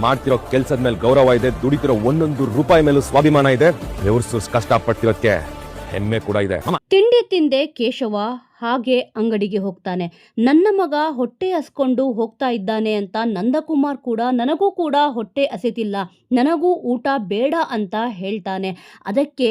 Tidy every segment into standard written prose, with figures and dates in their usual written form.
ಮಾಡ್ತಿರೋ ಕೆಲ್ಸದ ಮೇಲೆ ಗೌರವ ಇದೆ, ದುಡಿತಿರೋ ಒಂದೊಂದು ರೂಪಾಯಿ ಮೇಲೂ ಸ್ವಾಭಿಮಾನ ಇದೆ, ಬೆವರು ಕಷ್ಟ ಪಡ್ತಿರೋದಕ್ಕೆ ಹೆಮ್ಮೆ ಕೂಡ ಇದೆ. ತಿಂಡಿ ತಿಂದೆ ಕೇಶವ ಹಾಗೆ ಅಂಗಡಿಗೆ ಹೋಗ್ತಾನೆ. ನನ್ನ ಮಗ ಹೊಟ್ಟೆ ಹಸ್ಕೊಂಡು ಹೋಗ್ತಾ ಇದ್ದಾನೆ ಅಂತ ನಂದಕುಮಾರ್ ಕೂಡ ನನಗೂ ಕೂಡ ಹೊಟ್ಟೆ ಹಸಿತಿಲ್ಲ, ನನಗೂ ಊಟ ಬೇಡ ಅಂತ ಹೇಳ್ತಾನೆ. ಅದಕ್ಕೆ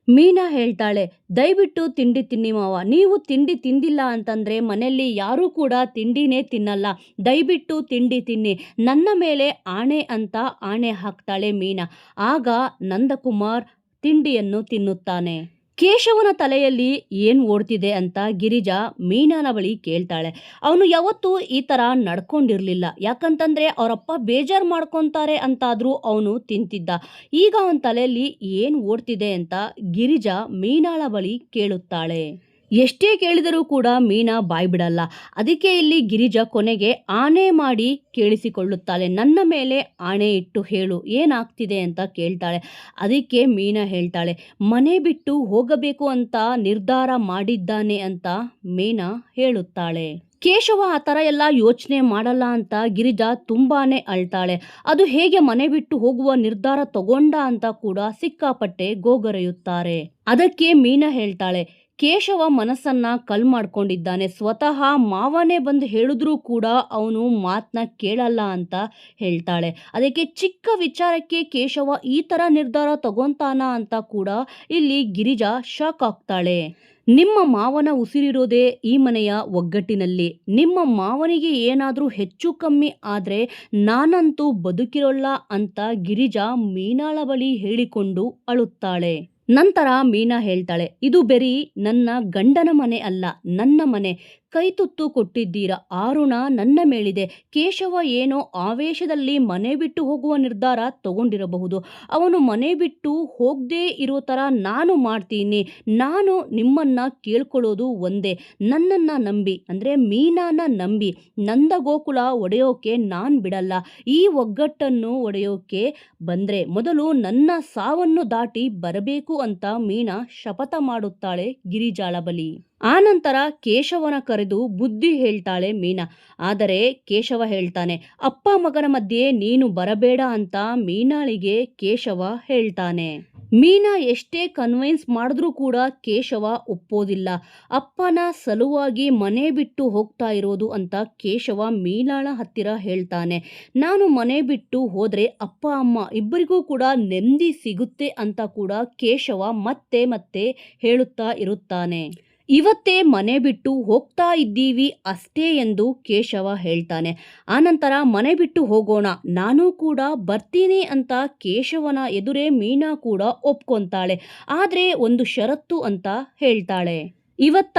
ಮೀನಾ ಹೇಳ್ತಾಳೆ, ದಯವಿಟ್ಟು ತಿಂಡಿ ತಿನ್ನಿ ಮಾವ, ನೀವು ತಿಂಡಿ ತಿಂದಿಲ್ಲ ಅಂತಂದರೆ ಮನೆಯಲ್ಲಿ ಯಾರೂ ಕೂಡ ತಿಂಡಿನೇ ತಿನ್ನಲ್ಲ, ದಯವಿಟ್ಟು ತಿಂಡಿ ತಿನ್ನಿ, ನನ್ನ ಮೇಲೆ ಆಣೆ ಅಂತ ಆಣೆ ಹಾಕ್ತಾಳೆ ಮೀನಾ. ಆಗ ನಂದಕುಮಾರ್ ತಿಂಡಿಯನ್ನು ತಿನ್ನುತ್ತಾನೆ. ಕೇಶವನ ತಲೆಯಲ್ಲಿ ಏನು ಓಡ್ತಿದೆ ಅಂತ ಗಿರಿಜಾ ಮೀನಾನ ಬಳಿ ಕೇಳ್ತಾಳೆ. ಅವನು ಯಾವತ್ತೂ ಈ ಥರ ನಡ್ಕೊಂಡಿರಲಿಲ್ಲ, ಯಾಕಂತಂದರೆ ಅವರಪ್ಪ ಬೇಜಾರು ಮಾಡ್ಕೊತಾರೆ ಅಂತಾದರೂ ಅವನು ತಿಂತಿದ್ದ. ಈಗ ಅವನ ತಲೆಯಲ್ಲಿ ಏನು ಓಡ್ತಿದೆ ಅಂತ ಗಿರಿಜಾ ಮೀನಾಳ ಬಳಿ ಕೇಳುತ್ತಾಳೆ. ಎಷ್ಟೇ ಕೇಳಿದರೂ ಕೂಡ ಮೀನಾ ಬಾಯ್ ಬಿಡಲ್ಲ. ಅದಕ್ಕೆ ಇಲ್ಲಿ ಗಿರಿಜಾ ಕೊನೆಗೆ ಆಣೆ ಮಾಡಿ ಕೇಳಿಸಿಕೊಳ್ಳುತ್ತಾಳೆ. ನನ್ನ ಮೇಲೆ ಆಣೆ ಇಟ್ಟು ಹೇಳು, ಏನಾಗ್ತಿದೆ ಅಂತ ಕೇಳ್ತಾಳೆ. ಅದಕ್ಕೆ ಮೀನಾ ಹೇಳ್ತಾಳೆ, ಮನೆ ಬಿಟ್ಟು ಹೋಗಬೇಕು ಅಂತ ನಿರ್ಧಾರ ಮಾಡಿದ್ದಾನೆ ಅಂತ ಮೀನಾ ಹೇಳುತ್ತಾಳೆ. ಕೇಶವ ಆ ಥರ ಎಲ್ಲ ಯೋಚನೆ ಮಾಡಲ್ಲ ಅಂತ ಗಿರಿಜಾ ತುಂಬಾನೇ ಅಳ್ತಾಳೆ. ಅದು ಹೇಗೆ ಮನೆ ಬಿಟ್ಟು ಹೋಗುವ ನಿರ್ಧಾರ ತಗೊಂಡ ಅಂತ ಕೂಡ ಸಿಕ್ಕಾಪಟ್ಟೆ ಗೋಗರೆಯುತ್ತಾರೆ. ಅದಕ್ಕೆ ಮೀನಾ ಹೇಳ್ತಾಳೆ, ಕೇಶವ ಮನಸ್ಸನ್ನ ಕಲ್ ಮಾಡ್ಕೊಂಡಿದ್ದಾನೆ, ಸ್ವತಃ ಮಾವನೇ ಬಂದು ಹೇಳಿದ್ರೂ ಕೂಡ ಅವನು ಮಾತನ್ನ ಕೇಳಲ್ಲ ಅಂತ ಹೇಳ್ತಾಳೆ. ಅದಕ್ಕೆ ಚಿಕ್ಕ ವಿಚಾರಕ್ಕೆ ಕೇಶವ ಈ ಥರ ನಿರ್ಧಾರ ತಗೊಂತಾನ ಅಂತ ಕೂಡ ಇಲ್ಲಿ ಗಿರಿಜಾ ಶಾಕ್ ಆಗ್ತಾಳೆ. ನಿಮ್ಮ ಮಾವನ ಉಸಿರಿರೋದೇ ಈ ಮನೆಯ ಒಗ್ಗಟ್ಟಿನಲ್ಲಿ, ನಿಮ್ಮ ಮಾವನಿಗೆ ಏನಾದರೂ ಹೆಚ್ಚು ಕಮ್ಮಿ ಆದರೆ ನಾನಂತೂ ಬದುಕಿರೋಲ್ಲ ಅಂತ ಗಿರಿಜಾ ಮೀನಾಳ ಬಳಿ ಹೇಳಿಕೊಂಡು ಅಳುತ್ತಾಳೆ. ನಂತರ ಮೀನಾ ಹೇಳ್ತಾಳೆ, ಇದು ಬರೀ ನನ್ನ ಗಂಡನ ಮನೆ ಅಲ್ಲ, ನನ್ನ ಮನೆ. ಕೈ ತುತ್ತು ಕೊಟ್ಟಿದ್ದೀರಾ, ಆ ಋಣ ನನ್ನ ಮೇಲಿದೆ. ಕೇಶವ ಏನೋ ಆವೇಶದಲ್ಲಿ ಮನೆ ಬಿಟ್ಟು ಹೋಗುವ ನಿರ್ಧಾರ ತಗೊಂಡಿರಬಹುದು, ಅವನು ಮನೆ ಬಿಟ್ಟು ಹೋಗದೇ ಇರೋ ಥರ ನಾನು ಮಾಡ್ತೀನಿ. ನಾನು ನಿಮ್ಮನ್ನ ಕೇಳ್ಕೊಳ್ಳೋದು ಒಂದೇ, ನನ್ನನ್ನು ನಂಬಿ, ಅಂದರೆ ಮೀನಾನ ನಂಬಿ ನಂದಗೋಕುಲ ಒಡೆಯೋಕೆ ನಾನು ಬಿಡಲ್ಲ. ಈ ಒಗ್ಗಟ್ಟನ್ನು ಒಡೆಯೋಕೆ ಬಂದರೆ ಮೊದಲು ನನ್ನ ಸಾವನ್ನು ದಾಟಿ ಬರಬೇಕು ಅಂತ ಮೀನಾ ಶಪಥ ಮಾಡುತ್ತಾಳೆ ಗಿರಿಜಾಳ ಬಳಿ. ಆನಂತರ ಕೇಶವನ ಕರೆದು ಬುದ್ಧಿ ಹೇಳ್ತಾಳೆ ಮೀನಾ. ಆದರೆ ಕೇಶವ ಹೇಳ್ತಾನೆ, ಅಪ್ಪ ಮಗನ ಮಧ್ಯೆ ನೀನು ಬರಬೇಡ ಅಂತ ಮೀನಾಳಿಗೆ ಕೇಶವ ಹೇಳ್ತಾನೆ. ಮೀನಾ ಎಷ್ಟೇ ಕನ್ವಿನ್ಸ್ ಮಾಡಿದ್ರೂ ಕೂಡ ಕೇಶವ ಒಪ್ಪೋದಿಲ್ಲ. ಅಪ್ಪನ ಸಲುವಾಗಿ ಮನೆ ಬಿಟ್ಟು ಹೋಗ್ತಾ ಇರೋದು ಅಂತ ಕೇಶವ ಮೀನಾಳ ಹತ್ತಿರ ಹೇಳ್ತಾನೆ. ನಾನು ಮನೆ ಬಿಟ್ಟು ಹೋದರೆ ಅಪ್ಪ ಅಮ್ಮ ಇಬ್ಬರಿಗೂ ಕೂಡ ನೆಮ್ಮದಿ ಸಿಗುತ್ತೆ ಅಂತ ಕೂಡ ಕೇಶವ ಮತ್ತೆ ಮತ್ತೆ ಹೇಳುತ್ತಾ ಇರುತ್ತಾನೆ. ಇವತ್ತೇ ಮನೆ ಬಿಟ್ಟು ಹೋಗ್ತಾ ಇದ್ದೀವಿ ಅಷ್ಟೇ ಎಂದು ಕೇಶವ ಹೇಳ್ತಾನೆ. ಆನಂತರ ಮನೆ ಬಿಟ್ಟು ಹೋಗೋಣ, ನಾನು ಕೂಡ ಬರ್ತೀನಿ ಅಂತ ಕೇಶವನ ಎದುರೇ ಮೀನಾ ಕೂಡ ಒಪ್ಕೊಂತಾಳೆ. ಆದರೆ ಒಂದು ಷರತ್ತು ಅಂತ ಹೇಳ್ತಾಳೆ. ಇವತ್ತ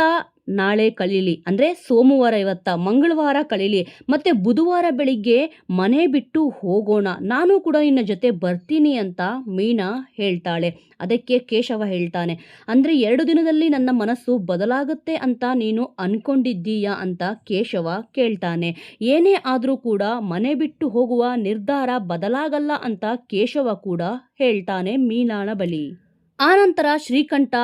ನಾಳೆ ಕಳೀಲಿ, ಅಂದರೆ ಸೋಮವಾರ ಇವತ್ತ, ಮಂಗಳವಾರ ಕಳೀಲಿ, ಮತ್ತು ಬುಧವಾರ ಬೆಳಿಗ್ಗೆ ಮನೆ ಬಿಟ್ಟು ಹೋಗೋಣ, ನಾನು ಕೂಡ ನಿನ್ನ ಜೊತೆ ಬರ್ತೀನಿ ಅಂತ ಮೀನಾ ಹೇಳ್ತಾಳೆ. ಅದಕ್ಕೆ ಕೇಶವ ಹೇಳ್ತಾನೆ, ಅಂದರೆ 2 ದಿನದಲ್ಲಿ ನನ್ನ ಮನಸ್ಸು ಬದಲಾಗುತ್ತೆ ಅಂತ ನೀನು ಅನ್ಕೊಂಡಿದ್ದೀಯಾ ಅಂತ ಕೇಶವ ಕೇಳ್ತಾನೆ. ಏನೇ ಆದರೂ ಕೂಡ ಮನೆ ಬಿಟ್ಟು ಹೋಗುವ ನಿರ್ಧಾರ ಬದಲಾಗಲ್ಲ ಅಂತ ಕೇಶವ ಕೂಡ ಹೇಳ್ತಾನೆ ಮೀನಾಳ ಬಳಿ. ಆನಂತರ ಶ್ರೀಕಂಠ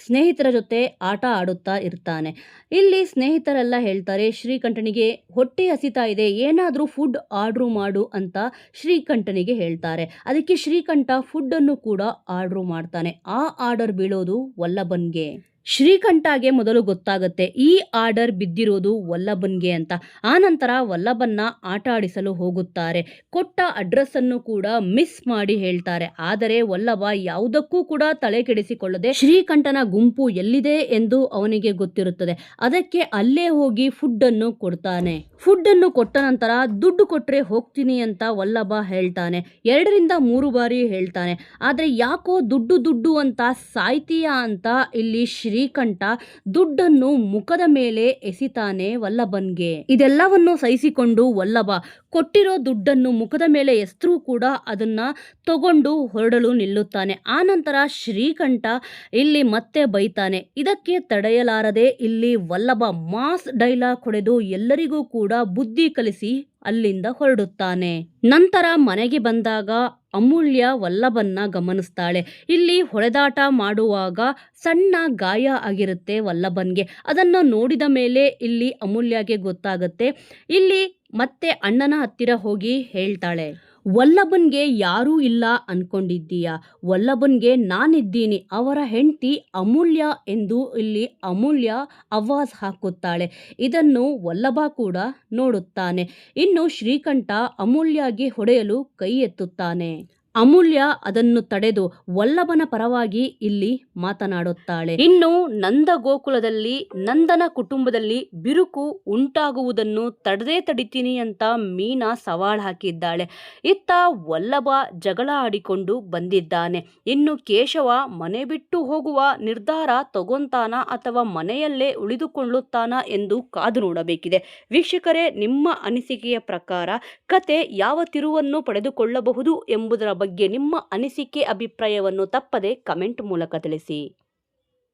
ಸ್ನೇಹಿತರ ಜೊತೆ ಆಟ ಆಡುತ್ತಾ ಇರ್ತಾನೆ. ಇಲ್ಲಿ ಸ್ನೇಹಿತರೆಲ್ಲ ಹೇಳ್ತಾರೆ, ಶ್ರೀಕಂಠನಿಗೆ ಹೊಟ್ಟೆ ಹಸಿತಾ ಇದೆ, ಏನಾದರೂ ಫುಡ್ ಆರ್ಡ್ರು ಮಾಡು ಅಂತ ಶ್ರೀಕಂಠನಿಗೆ ಹೇಳ್ತಾರೆ. ಅದಕ್ಕೆ ಶ್ರೀಕಂಠ ಫುಡ್ಡನ್ನು ಕೂಡ ಆರ್ಡ್ರು ಮಾಡ್ತಾನೆ. ಆ ಆರ್ಡರ್ ಬೀಳೋದು ವಲ್ಲಭನ್ಗೆ. ಶ್ರೀಕಂಠಗೆ ಮೊದಲು ಗೊತ್ತಾಗುತ್ತೆ ಈ ಆರ್ಡರ್ ಬಿದ್ದಿರೋದು ವಲ್ಲಭನ್ಗೆ ಅಂತ. ಆನಂತರ ವಲ್ಲಭನ್ನ ಆಟ ಆಡಿಸಲು ಹೋಗುತ್ತಾರೆ. ಕೊಟ್ಟ ಅಡ್ರೆಸ್ಸನ್ನು ಕೂಡ ಮಿಸ್ ಮಾಡಿ ಹೇಳ್ತಾರೆ. ಆದರೆ ವಲ್ಲಭ ಯಾವುದಕ್ಕೂ ಕೂಡ ತಲೆ ಕೆಡಿಸಿಕೊಳ್ಳದೆ ಶ್ರೀಕಂಠನ ಗುಂಪು ಎಲ್ಲಿದೆ ಎಂದು ಅವನಿಗೆ ಗೊತ್ತಿರುತ್ತದೆ. ಅದಕ್ಕೆ ಅಲ್ಲೇ ಹೋಗಿ ಫುಡ್ಡನ್ನು ಕೊಡ್ತಾನೆ. ಫುಡ್ಡನ್ನು ಕೊಟ್ಟ ನಂತರ ದುಡ್ಡು ಕೊಟ್ಟರೆ ಹೋಗ್ತೀನಿ ಅಂತ ವಲ್ಲಭ ಹೇಳ್ತಾನೆ. 2-3 ಬಾರಿ ಹೇಳ್ತಾನೆ. ಆದರೆ ಯಾಕೋ ದುಡ್ಡು ಅಂತ ಸಾಯ್ತೀಯಾ ಅಂತ ಇಲ್ಲಿ ಶ್ರೀಕಂಠ ದುಡ್ಡನ್ನು ಮುಖದ ಮೇಲೆ ಎಸಿತಾನೆ ವಲ್ಲಭನ್ಗೆ. ಇದೆಲ್ಲವನ್ನು ಸಹಿಸಿಕೊಂಡು ವಲ್ಲಭ ಕೊಟ್ಟಿರೋ ದುಡ್ಡನ್ನು ಮುಖದ ಮೇಲೆ ಎಸ್ರೂ ಕೂಡ ಅದನ್ನ ತಗೊಂಡು ಹೊರಡಲು ನಿಲ್ಲುತ್ತಾನೆ. ಆನಂತರ ಶ್ರೀಕಂಠ ಇಲ್ಲಿ ಮತ್ತೆ ಬೈತಾನೆ. ಇದಕ್ಕೆ ತಡೆಯಲಾರದೆ ಇಲ್ಲಿ ವಲ್ಲಭ ಮಾಸ್ ಡೈಲಾಗ್ ಹೊಡೆದು ಎಲ್ಲರಿಗೂ ಕೂಡ ಬುದ್ಧಿ ಕಲಿಸಿ ಅಲ್ಲಿಂದ ಹೊರಡುತ್ತಾನೆ. ನಂತರ ಮನೆಗೆ ಬಂದಾಗ ಅಮೂಲ್ಯ ವಲ್ಲಭನ್ನ ಗಮನಿಸ್ತಾಳೆ. ಇಲ್ಲಿ ಹೊಡೆದಾಟ ಮಾಡುವಾಗ ಸಣ್ಣ ಗಾಯ ಆಗಿರುತ್ತೆ ವಲ್ಲಭನ್ಗೆ. ಅದನ್ನು ನೋಡಿದ ಮೇಲೆ ಇಲ್ಲಿ ಅಮೂಲ್ಯಗೆ ಗೊತ್ತಾಗುತ್ತೆ. ಇಲ್ಲಿ ಮತ್ತೆ ಅಣ್ಣನ ಹತ್ತಿರ ಹೋಗಿ ಹೇಳ್ತಾಳೆ, ವಲ್ಲಭನ್ಗೆ ಯಾರೂ ಇಲ್ಲ ಅನ್ಕೊಂಡಿದ್ದೀಯಾ? ವಲ್ಲಭನ್ಗೆ ನಾನಿದ್ದೀನಿ, ಅವರ ಹೆಂಡತಿ ಅಮೂಲ್ಯ ಎಂದು ಇಲ್ಲಿ ಅಮೂಲ್ಯ ಆವಾಜ್ ಹಾಕುತ್ತಾಳೆ. ಇದನ್ನು ವಲ್ಲಭ ಕೂಡ ನೋಡುತ್ತಾನೆ. ಇನ್ನು ಶ್ರೀಕಂಠ ಅಮೂಲ್ಯಗೆ ಹೊಡೆಯಲು ಕೈ ಎತ್ತುತ್ತಾನೆ. ಅಮೂಲ್ಯ ಅದನ್ನು ತಡೆದು ವಲ್ಲಭನ ಪರವಾಗಿ ಇಲ್ಲಿ ಮಾತನಾಡುತ್ತಾಳೆ. ಇನ್ನು ನಂದಗೋಕುಲದಲ್ಲಿ ನಂದನ ಕುಟುಂಬದಲ್ಲಿ ಬಿರುಕು ಉಂಟಾಗುವುದನ್ನು ತಡಿತೀನಿ ಅಂತ ಮೀನಾ ಸವಾಲ್ ಹಾಕಿದ್ದಾಳೆ. ಇತ್ತ ವಲ್ಲಭ ಜಗಳ ಆಡಿಕೊಂಡು ಬಂದಿದ್ದಾನೆ. ಇನ್ನು ಕೇಶವ ಮನೆ ಬಿಟ್ಟು ಹೋಗುವ ನಿರ್ಧಾರ ತಗೊಂತಾನ ಅಥವಾ ಮನೆಯಲ್ಲೇ ಉಳಿದುಕೊಳ್ಳುತ್ತಾನ ಎಂದು ಕಾದು ನೋಡಬೇಕಿದೆ. ವೀಕ್ಷಕರೇ, ನಿಮ್ಮ ಅನಿಸಿಕೆಯ ಪ್ರಕಾರ ಕತೆ ಯಾವ ತಿರುವನ್ನು ಪಡೆದುಕೊಳ್ಳಬಹುದು ಎಂಬುದರ ಬಗ್ಗೆ ನಿಮ್ಮ ಅನಿಸಿಕೆ ಅಭಿಪ್ರಾಯವನ್ನು ತಪ್ಪದೆ ಕಮೆಂಟ್ ಮೂಲಕ ತಿಳಿಸಿ.